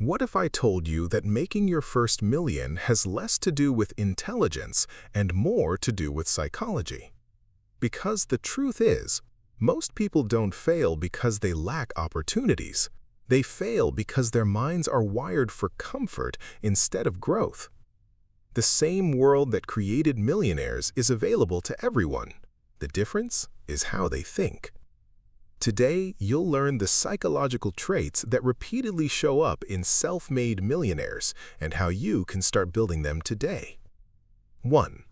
What if I told you that making your first million has less to do with intelligence and more to do with psychology? Because the truth is, most people don't fail because they lack opportunities. They fail because their minds are wired for comfort instead of growth. The same world that created millionaires is available to everyone. The difference is how they think. Today, you'll learn the psychological traits that repeatedly show up in self-made millionaires and how you can start building them today. 1.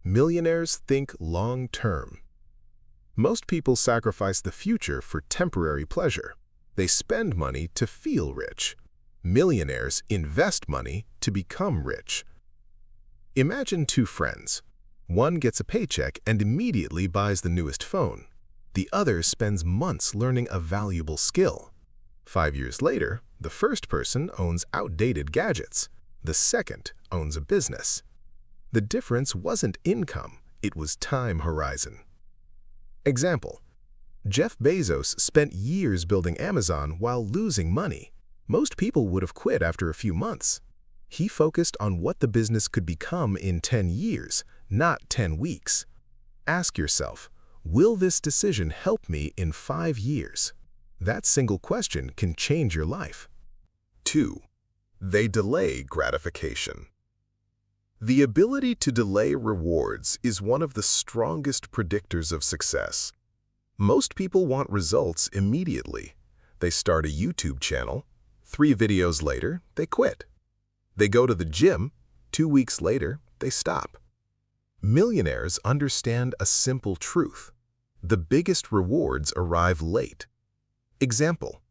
Millionaires think long-term. Most people sacrifice the future for temporary pleasure. They spend money to feel rich. Millionaires invest money to become rich. Imagine two friends. One gets a paycheck and immediately buys the newest phone. The other spends months learning a valuable skill. 5 years later, the first person owns outdated gadgets. The second owns a business. The difference wasn't income, it was time horizon. Example: Jeff Bezos spent years building Amazon while losing money. Most people would have quit after a few months. He focused on what the business could become in 10 years, not 10 weeks. Ask yourself, will this decision help me in 5 years? That single question can change your life. 2. They delay gratification. The ability to delay rewards is one of the strongest predictors of success. Most people want results immediately. They start a YouTube channel. 3 videos later, they quit. They go to the gym. 2 weeks later, they stop. Millionaires understand a simple truth. The biggest rewards arrive late. Example: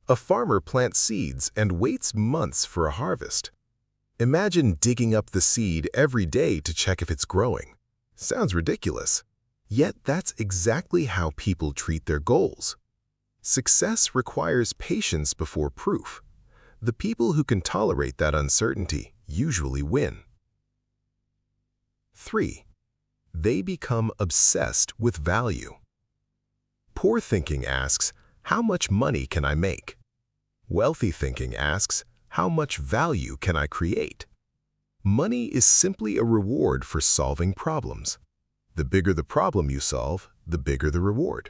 a farmer plants seeds and waits months for a harvest. Imagine digging up the seed every day to check if it's growing. Sounds ridiculous. Yet that's exactly how people treat their goals. Success requires patience before proof. The people who can tolerate that uncertainty usually win. 3. They become obsessed with value. Poor thinking asks, how much money can I make? Wealthy thinking asks, how much value can I create? Money is simply a reward for solving problems. The bigger the problem you solve, the bigger the reward.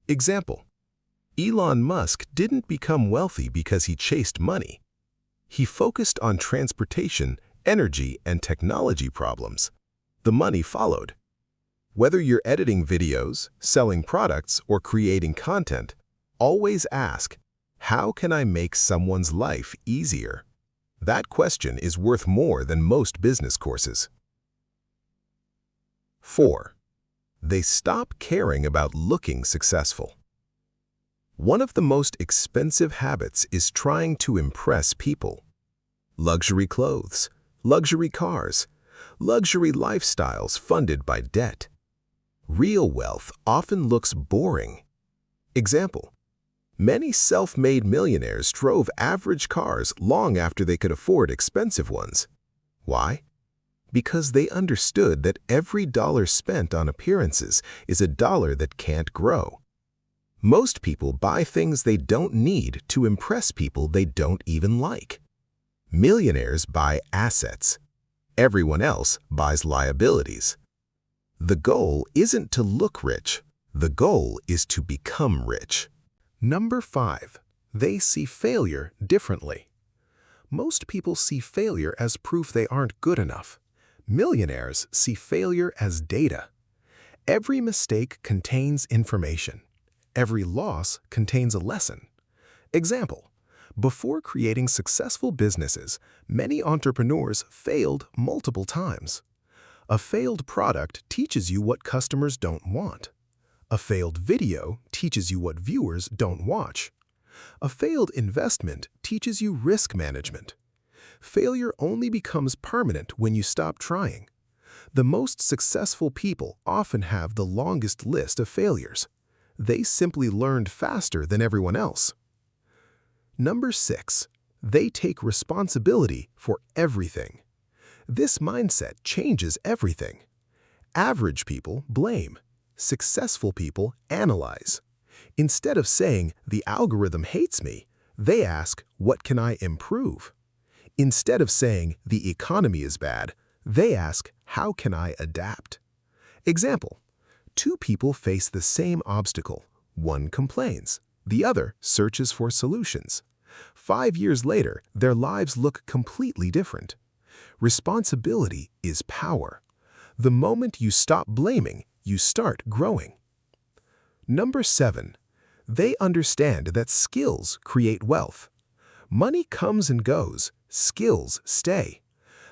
Example: Elon Musk didn't become wealthy because he chased money. He focused on transportation, energy, and technology problems. The money followed. Whether you're editing videos, selling products, or creating content, always ask, how can I make someone's life easier? That question is worth more than most business courses. 4. They stop caring about looking successful. One of the most expensive habits is trying to impress people. Luxury clothes, luxury cars, luxury lifestyles funded by debt. Real wealth often looks boring. Example: many self-made millionaires drove average cars long after they could afford expensive ones. Why? Because they understood that every dollar spent on appearances is a dollar that can't grow. Most people buy things they don't need to impress people they don't even like. Millionaires buy assets. Everyone else buys liabilities. The goal isn't to look rich. The goal is to become rich. Number 5. They see failure differently. Most people see failure as proof they aren't good enough. Millionaires see failure as data. Every mistake contains information. Every loss contains a lesson. Example: before creating successful businesses, many entrepreneurs failed multiple times. A failed product teaches you what customers don't want. A failed video teaches you what viewers don't watch. A failed investment teaches you risk management. Failure only becomes permanent when you stop trying. The most successful people often have the longest list of failures. They simply learned faster than everyone else. Number 6. They take responsibility for everything. This mindset changes everything. Average people blame. Successful people analyze. Instead of saying, "the algorithm hates me," They ask, what can I improve? Instead of saying, the economy is bad, they ask, how can I adapt? Example, two people face the same obstacle. One complains, the other searches for solutions. 5 years later, their lives look completely different. Responsibility is power. The moment you stop blaming, you start growing. Number 7. They understand that skills create wealth. Money comes and goes, skills stay.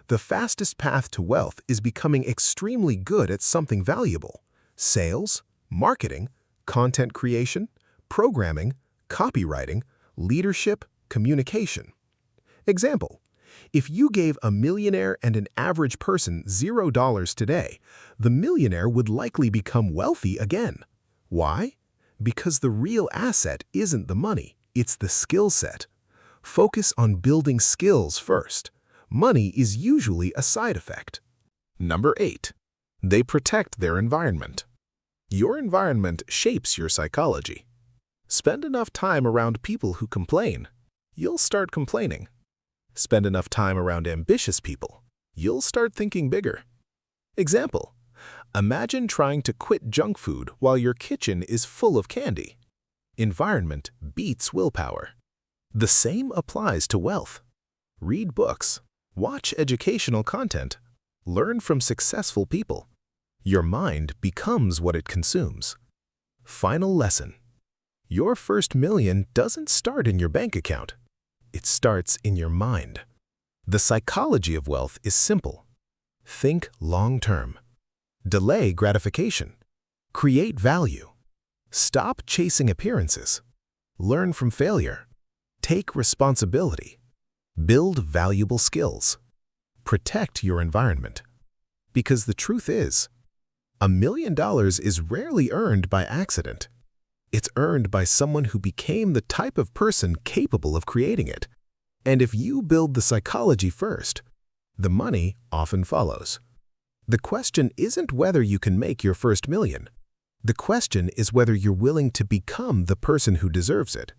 The fastest path to wealth is becoming extremely good at something valuable. Sales, marketing, content creation, programming, copywriting, leadership, communication. Example, if you gave a millionaire and an average person $0 today, the millionaire would likely become wealthy again. Why? Because the real asset isn't the money, it's the skill set. Focus on building skills first. Money is usually a side effect. Number 8. They protect their environment. Your environment shapes your psychology. Spend enough time around people who complain, you'll start complaining. Spend enough time around ambitious people, you'll start thinking bigger. Example, imagine trying to quit junk food while your kitchen is full of candy. Environment beats willpower. The same applies to wealth. Read books, watch educational content, learn from successful people. Your mind becomes what it consumes. Final lesson. Your first million doesn't start in your bank account. It starts in your mind. The psychology of wealth is simple. Think long-term. Delay gratification. Create value. Stop chasing appearances. Learn from failure. Take responsibility. Build valuable skills. Protect your environment. Because the truth is, $1 million is rarely earned by accident. It's earned by someone who became the type of person capable of creating it. And if you build the psychology first, the money often follows. The question isn't whether you can make your first million. The question is whether you're willing to become the person who deserves it.